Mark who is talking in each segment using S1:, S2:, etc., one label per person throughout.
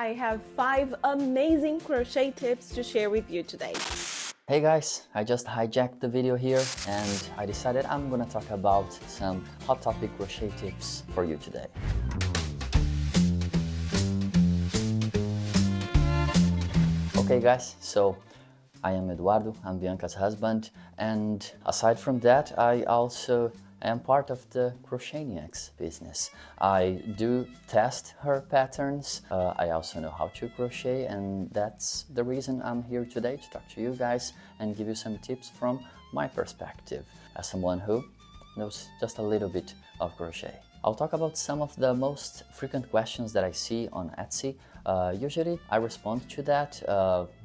S1: I have 5 amazing crochet tips to share with you today.
S2: Hey guys, I just hijacked the video here and I decided I'm gonna talk about some hot topic crochet tips for you today. Okay guys, so I am Eduardo, I'm Bianca's husband, and aside from that I also am part of the Crocheniacs business. I do test her patterns, I also know how to crochet, and that's the reason I'm here today to talk to you guys and give you some tips from my perspective as someone who knows just a little bit of crochet. I'll talk about some of the most frequent questions that I see on Etsy. Usually I respond to that,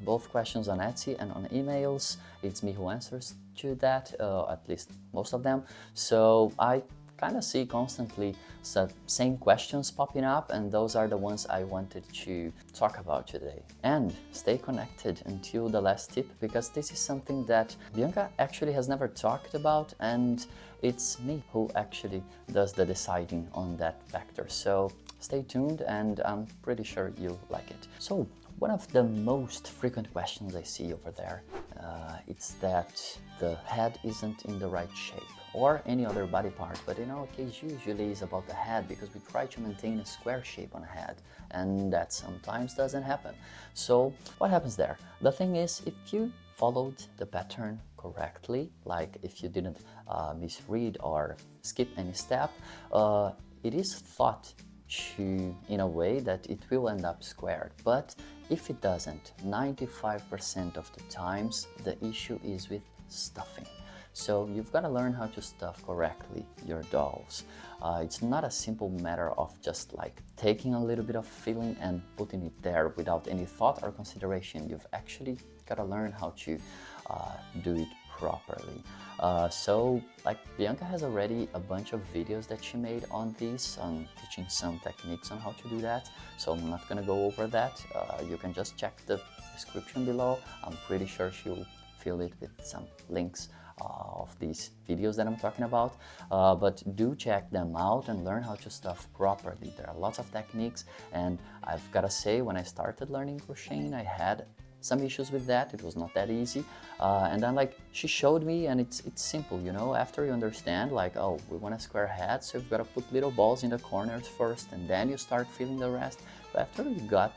S2: both questions on Etsy and on emails. It's me who answers to that, at least most of them. So I kind of see constantly some same questions popping up, and those are the ones I wanted to talk about today. And stay connected until the last tip, because this is something that Bianca actually has never talked about, and it's me who actually does the deciding on that factor. So stay tuned and I'm pretty sure you'll like it. So one of the most frequent questions I see over there, it's that the head isn't in the right shape, or any other body part, but in our case usually is about the head, because we try to maintain a square shape on a head, and that sometimes doesn't happen. So what happens there? The thing is, if you followed the pattern correctly, like if you didn't misread or skip any step, it is thought to, in a way, that it will end up squared. But if it doesn't, 95% of the times the issue is with stuffing. So you've got to learn how to stuff correctly your dolls. It's not a simple matter of just like taking a little bit of filling and putting it there without any thought or consideration. You've actually got to learn how to do it properly. So like Bianca has already a bunch of videos that she made on this, on teaching some techniques on how to do that. So I'm not gonna go over that. You can just check the description below. I'm pretty sure she'll fill it with some links of these videos that I'm talking about, but do check them out and learn how to stuff properly. There are lots of techniques, and I've gotta say, when I started learning crocheting, I had some issues with that. It was not that easy, and then like she showed me, and it's simple, you know. After you understand, like, oh, we want a square head, so you've got to put little balls in the corners first, and then you start filling the rest. But after you get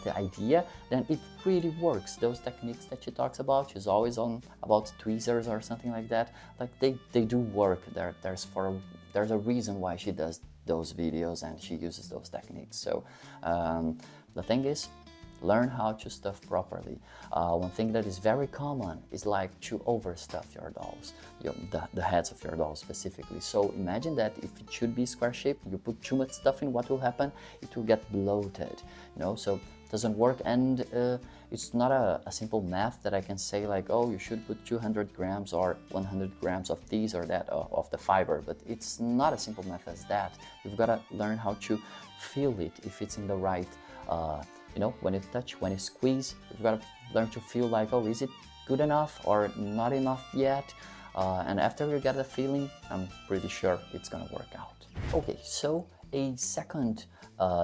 S2: the idea, then it really works. Those techniques that she talks about, she's always on about tweezers or something like that, like they do work. There's a reason why she does those videos and she uses those techniques. So the thing is, learn how to stuff properly. One thing that is very common is like to overstuff your dolls, the heads of your dolls specifically. So imagine that if it should be square shaped, you put too much stuff in, what will happen? It will get bloated, you know, so it doesn't work. And it's not a simple math that I can say like, oh, you should put 200 grams or 100 grams of these or that of the fiber, but it's not a simple math as that. You've got to learn how to feel it, if it's in the right you know, when you touch, when you squeeze, you've got to learn to feel like, oh, is it good enough or not enough yet? And after you get the feeling, I'm pretty sure it's gonna work out. Okay, so a second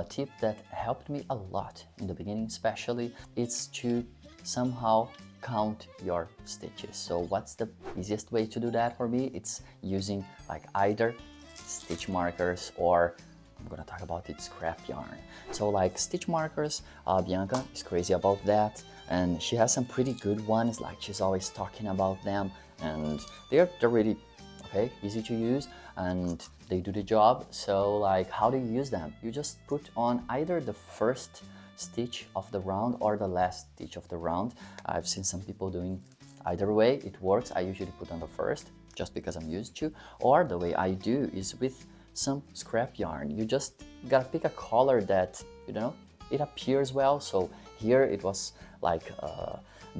S2: tip that helped me a lot in the beginning especially, is to somehow count your stitches. So what's the easiest way to do that for me? It's using like either stitch markers, or I'm gonna talk about it, scrap yarn. So like stitch markers, Bianca is crazy about that, and she has some pretty good ones, like she's always talking about them, and they're really okay, easy to use, and they do the job. So like, how do you use them? You just put on either the first stitch of the round or the last stitch of the round. I've seen some people doing either way, it works. I usually put on the first just because I'm used to, or the way I do is with some scrap yarn. You just gotta pick a color that, you know, it appears well. So here it was like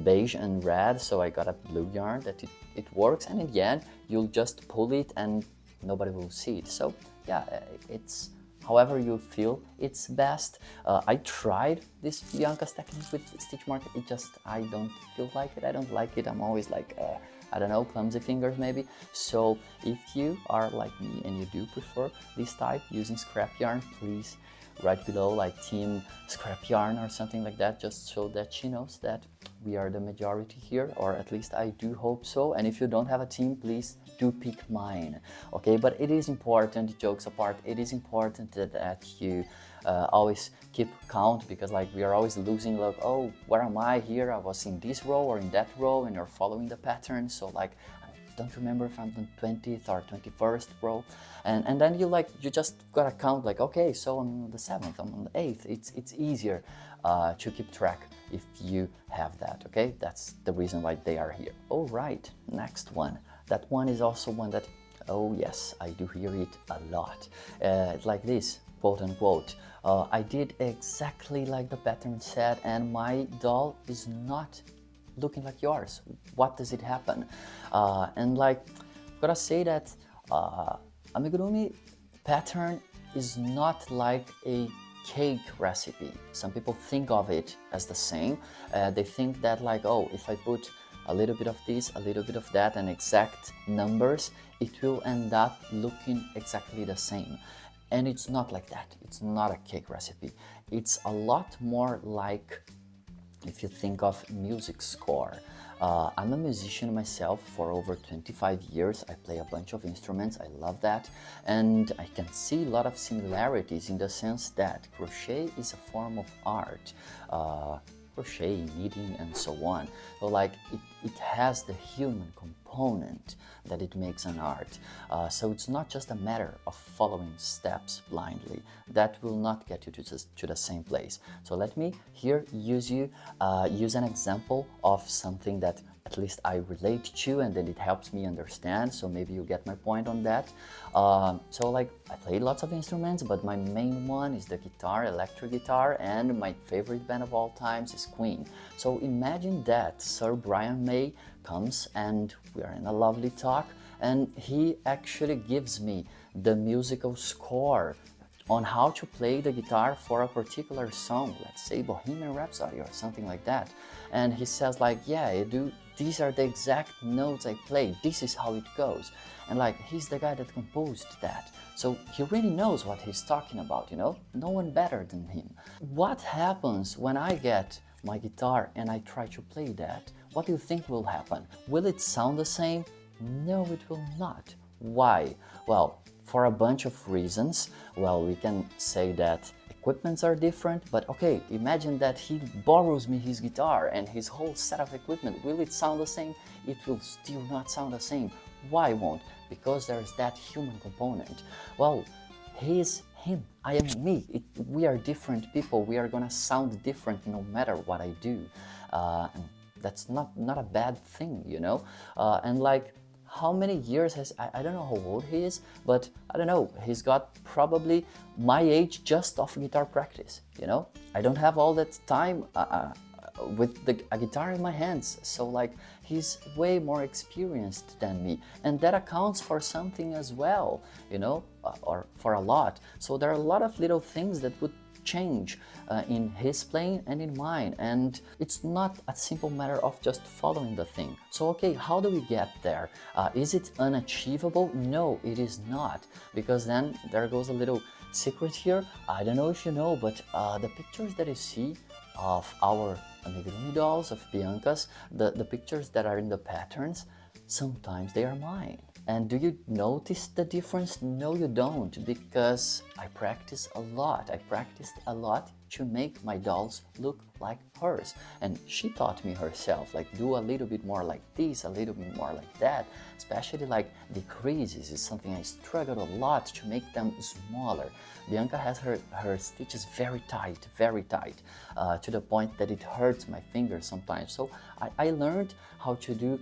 S2: beige and red, so I got a blue yarn that it works, and in the end you'll just pull it and nobody will see it. So yeah, it's however you feel it's best. I tried this Bianca's technique with stitch marker, I don't feel like it. I don't like it. I'm always like I don't know, clumsy fingers maybe. So if you are like me and you do prefer this type using scrap yarn, please right below, like Team Scrap Yarn or something like that, just so that she knows that we are the majority here, or at least I do hope so. And if you don't have a team, please do pick mine, okay? But it is important, jokes apart, it is important that you always keep count, because like we are always losing, like, oh, where am I here? I was in this row or in that row, and you're following the pattern. So like, I don't remember if I'm on 20th or 21st row, and then you just gotta count, like, okay, so I'm on the 7th, I'm on the 8th. It's easier to keep track if you have that, okay? That's the reason why they are here. All right, next one. That one is also one that, oh yes, I do hear it a lot. It's like this, quote unquote. I did exactly like the pattern said, and my doll is not looking like yours. What does it happen? And like, I've gotta say that amigurumi pattern is not like a cake recipe. Some people think of it as the same. They think that like, oh, if I put a little bit of this, a little bit of that, and exact numbers, it will end up looking exactly the same. And it's not like that. It's not a cake recipe. It's a lot more like, if you think of music score. I'm a musician myself for over 25 years. I play a bunch of instruments. I love that. And I can see a lot of similarities in the sense that crochet is a form of art. Crochet, knitting, and so on. So like it has the human component that it makes an art. So it's not just a matter of following steps blindly. That will not get you to the same place. So let me here use an example of something that at least I relate to, and then it helps me understand. So maybe you get my point on that. So like, I play lots of instruments, but my main one is the guitar, electric guitar, and my favorite band of all times is Queen. So imagine that Sir Brian May comes and we are in a lovely talk, and he actually gives me the musical score on how to play the guitar for a particular song, let's say Bohemian Rhapsody or something like that. And he says like, yeah, these are the exact notes I play, this is how it goes. And like, he's the guy that composed that. So he really knows what he's talking about, you know? No one better than him. What happens when I get my guitar and I try to play that? What do you think will happen? Will it sound the same? No, it will not. Why? Well, for a bunch of reasons. Well, we can say that equipments are different, but okay, imagine that he borrows me his guitar and his whole set of equipment. Will it sound the same? It will still not sound the same. Why won't? Because there's that human component. Well, he's him, I am me. We are different people. We are gonna sound different no matter what I do. And that's not a bad thing, you know? And like, how many years has, I don't know how old he is, but I don't know, he's got probably my age just of guitar practice, you know? I don't have all that time with a guitar in my hands, so like, he's way more experienced than me, and that accounts for something as well, you know, or for a lot. So there are a lot of little things that would change in his playing and in mine, and it's not a simple matter of just following the thing. So okay, how do we get there? Is it unachievable? No, it is not, because then there goes a little secret here. I don't know if you know, but the pictures that you see of our amigurumi dolls, of Bianca's, the pictures that are in the patterns, sometimes they are mine. And do you notice the difference? No, you don't, because I practice a lot. I practiced a lot to make my dolls look like hers. And she taught me herself, like, do a little bit more like this, a little bit more like that. Especially like the creases is something I struggled a lot to make them smaller. Bianca has her stitches very tight, to the point that it hurts my fingers sometimes. So I learned how to do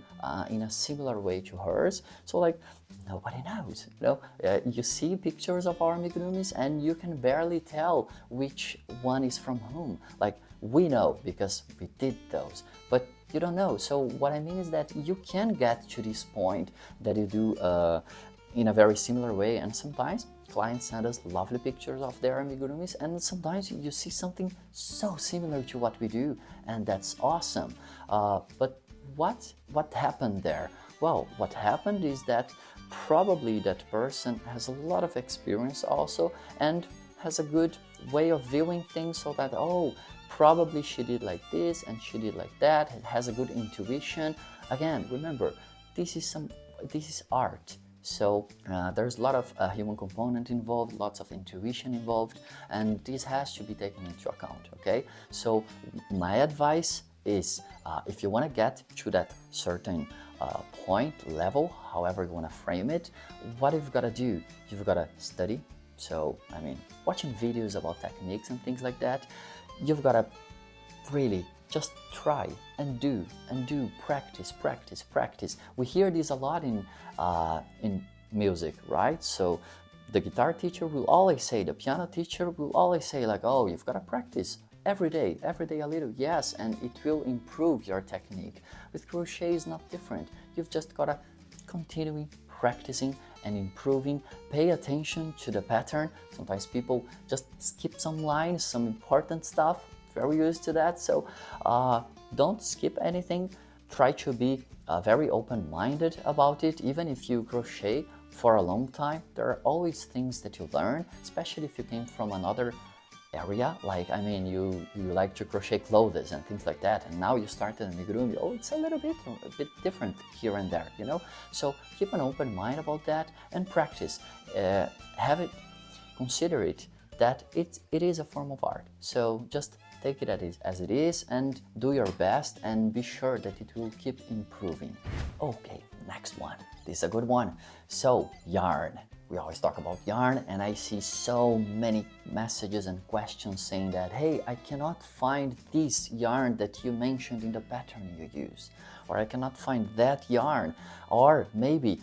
S2: in a similar way to hers. So like, nobody knows, you know? You see pictures of our amigurumis and you can barely tell which one is from whom. Like, we know because we did those, but you don't know. So what I mean is that you can get to this point that you do in a very similar way, and sometimes clients send us lovely pictures of their amigurumis, and sometimes you see something so similar to what we do, and that's awesome. But what happened there? Well, what happened is that probably that person has a lot of experience also, and has a good way of viewing things, so that, oh, probably she did like this and she did like that. It has a good intuition. Again, remember, this is art. So there's a lot of human component involved, lots of intuition involved, and this has to be taken into account, okay? So my advice is, if you want to get to that certain point, level, however you want to frame it, what you've got to do, you've got to study. So, I mean, watching videos about techniques and things like that, you've got to really just try and do, practice, practice, practice. We hear this a lot in music, right? So the guitar teacher will always say, the piano teacher will always say like, oh, you've got to practice every day a little. Yes, and it will improve your technique. With crochet is not different. You've just got to continue practicing and improving. Pay attention to the pattern. Sometimes people just skip some lines, some important stuff. Very used to that. So don't skip anything. Try to be very open-minded about it. Even if you crochet for a long time, there are always things that you learn, especially if you came from another area. Like, I mean, you like to crochet clothes and things like that, and now you started amigurumi. Oh, it's a bit different here and there, you know? So keep an open mind about that and practice. Consider it that it is a form of art. So just take it as it is and do your best, and be sure that it will keep improving. Okay, next one. This is a good one. So, yarn. We always talk about yarn, and I see so many messages and questions saying that, hey, I cannot find this yarn that you mentioned in the pattern you use, or I cannot find that yarn, or maybe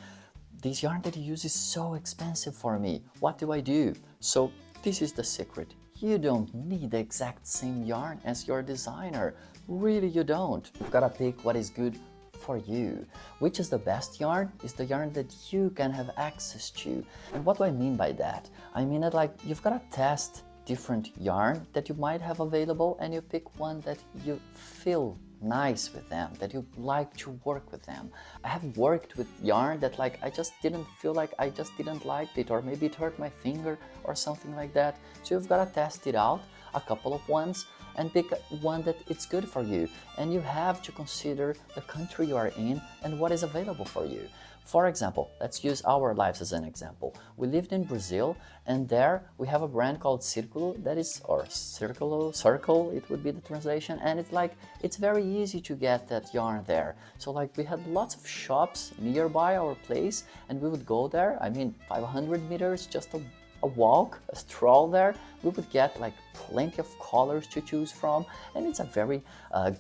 S2: this yarn that you use is so expensive for me. What do I do? So this is the secret. You don't need the exact same yarn as your designer. Really, you don't. You've got to pick what is good for you. Which is the best yarn? Is the yarn that you can have access to. And what do I mean by that? I mean that, like, you've got to test different yarn that you might have available, and you pick one that you feel nice with them, that you like to work with them. I have worked with yarn that, like, I just didn't feel like I just didn't like it, or maybe it hurt my finger or something like that. So you've got to test it out, a couple of ones, and pick one that it's good for you. And you have to consider the country you are in and what is available for you. For example, let's use our lives as an example. We lived in Brazil, and there we have a brand called Círculo, that is, or Circle, it would be the translation, and it's like, it's very easy to get that yarn there. So like, we had lots of shops nearby our place, and we would go there. I mean, 500 meters, just a walk, a stroll there. We would get like plenty of colors to choose from, and it's a very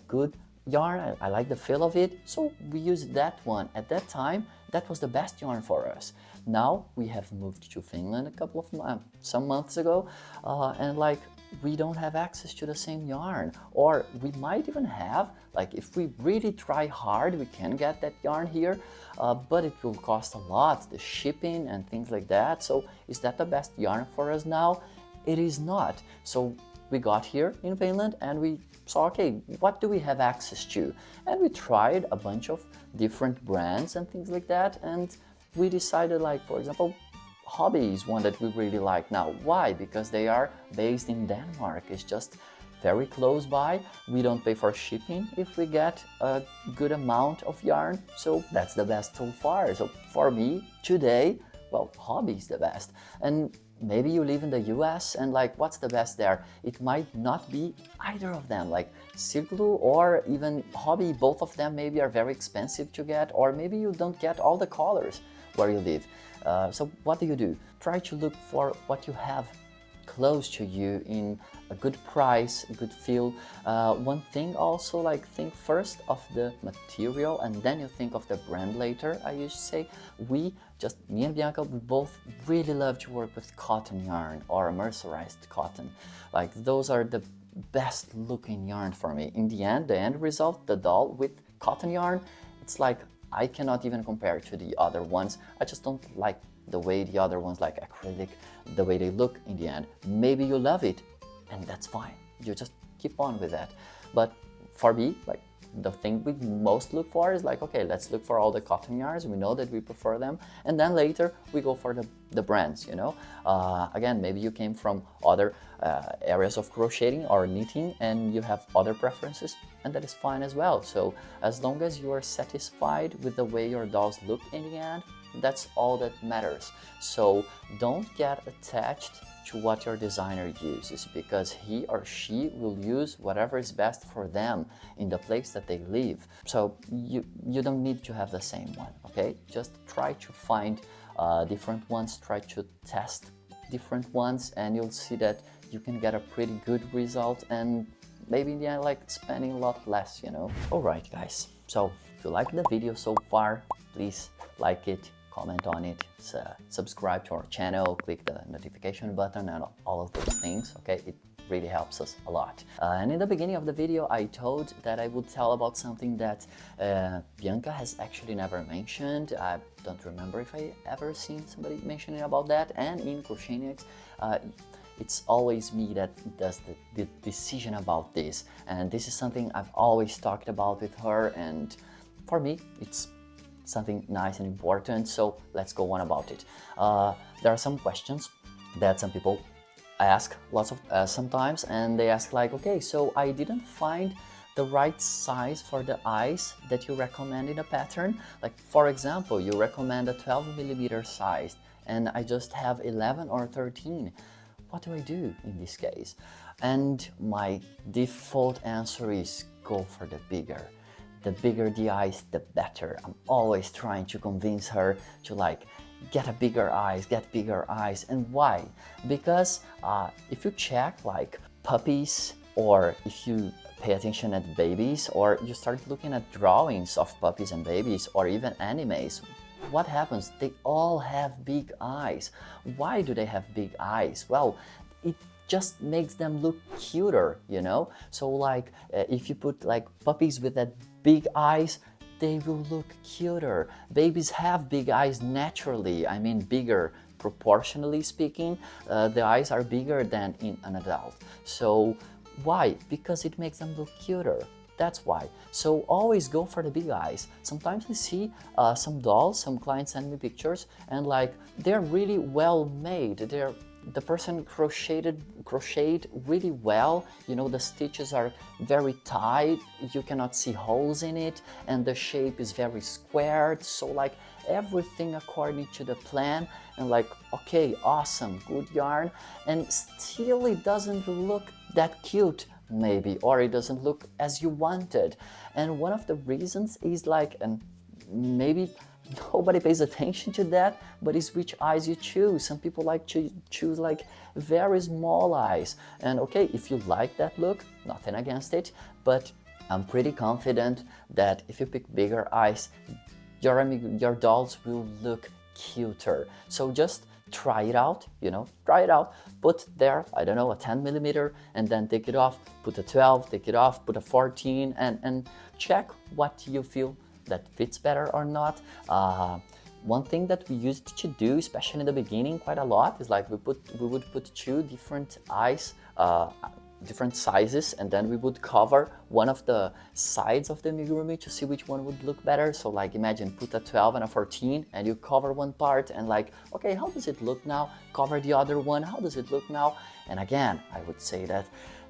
S2: good yarn. I like the feel of it, so we used that one. At that time, that was the best yarn for us. Now we have moved to Finland some months ago, and like, we don't have access to the same yarn, or we might even have, like, if we really try hard, we can get that yarn here, but it will cost a lot, the shipping and things like that. So is that the best yarn for us now? It is not. So we got here in Finland and we saw, okay, what do we have access to? And we tried a bunch of different brands and things like that, and we decided, like, for example, Hobby is one that we really like now. Why? Because they are based in Denmark. It's just very close by. We don't pay for shipping if we get a good amount of yarn. So that's the best so far. So for me today, well, Hobby is the best. And maybe you live in the US and, like, what's the best there? It might not be either of them, like Círculo or even Hobby. Both of them maybe are very expensive to get, or maybe you don't get all the colors where you live. So what do? Try to look for what you have close to you in a good price, a good feel. One thing also, like, think first of the material and then you think of the brand later. I used to say, me and Bianca, we both really love to work with cotton yarn or mercerized cotton. Like, those are the best looking yarn for me. In the end result, the doll with cotton yarn, it's like, I cannot even compare to the other ones. I just don't like the way the other ones, like acrylic, the way they look in the end. Maybe you love it, and that's fine. You just keep on with that. But for me, like, the thing we most look for is like, okay, let's look for all the cotton yarns. We know that we prefer them, and then later we go for the brands, you know. Again, maybe you came from other areas of crocheting or knitting and you have other preferences, and that is fine as well. So as long as you are satisfied with the way your dolls look in the end, that's all that matters. So don't get attached to what your designer uses, because he or she will use whatever is best for them in the place that they live. So you don't need to have the same one, okay? Just try to find different ones, try to test different ones, and you'll see that you can get a pretty good result, and maybe in the end, like spending a lot less, you know. All right, guys, so if you like the video so far, please like it, comment on it, subscribe to our channel, click the notification button and all of those things, okay? It really helps us a lot. And in the beginning of the video, I told that I would tell about something that Bianca has actually never mentioned. I don't remember if I ever seen somebody mentioning about that. And in Crocheniacs, it's always me that does the decision about this. And this is something I've always talked about with her, and for me, it's something nice and important, so let's go on about it. There are some questions that some people ask lots of sometimes, and they ask like, okay, so I didn't find the right size for the eyes that you recommend in a pattern. Like, for example, you recommend a 12mm size and I just have 11 or 13. What do I do in this case? And my default answer is go for the bigger. The bigger the eyes, the better. I'm always trying to convince her to like get a bigger eyes, get bigger eyes. And why? Because if you check like puppies, or if you pay attention at babies, or you start looking at drawings of puppies and babies, or even animes, what happens? They all have big eyes. Why do they have big eyes? Well, it just makes them look cuter, you know? So like if you put like puppies with that big eyes, they will look cuter. Babies have big eyes naturally, I mean bigger, proportionally speaking. The eyes are bigger than in an adult. So why? Because it makes them look cuter. That's why. So always go for the big eyes. Sometimes I see some dolls, some clients send me pictures, and like they're really well made. The person crocheted really well, you know, the stitches are very tight, you cannot see holes in it, and the shape is very squared, so like everything according to the plan, and like, okay, awesome, good yarn, and still it doesn't look that cute maybe, or it doesn't look as you wanted. And one of the reasons is like, and maybe nobody pays attention to that, but it's which eyes you choose. Some people like to choose like very small eyes, and okay, if you like that look, nothing against it, but I'm pretty confident that if you pick bigger eyes, your dolls will look cuter. So just try it out, you know, try it out, put there, I don't know, a 10mm, and then take it off, put a 12, take it off, put a 14, and check what you feel that fits better or not. One thing that we used to do, especially in the beginning quite a lot, is like we would put two different eyes, different sizes, and then we would cover one of the sides of the amigurumi to see which one would look better. So like imagine put a 12 and a 14 and you cover one part and like, okay, how does it look now? Cover the other one, how does it look now? And again, I would say that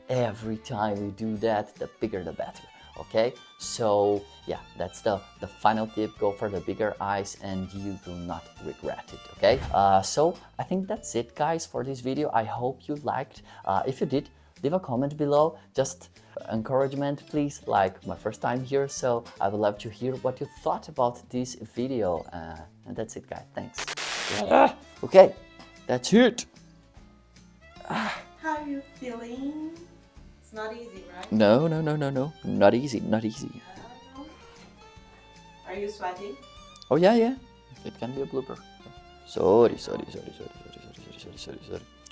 S2: every time we do that, the bigger the better. Okay, so yeah, that's the final tip. Go for the bigger eyes and you will not regret it. Okay, so I think that's it, guys, for this video. I hope you liked. If you did, leave a comment below, just encouragement, please. Like, my first time here, so I would love to hear what you thought about this video. And that's it, guys. Thanks. Okay, that's it.
S1: How are you feeling? It's not easy, right?
S2: No, not easy, not easy.
S1: No. Are you sweating?
S2: Oh yeah, it can be a blooper. Sorry.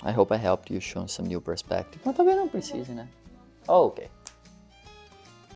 S2: I hope I helped you show some new perspective. Mas também não precisa, né? Oh, okay.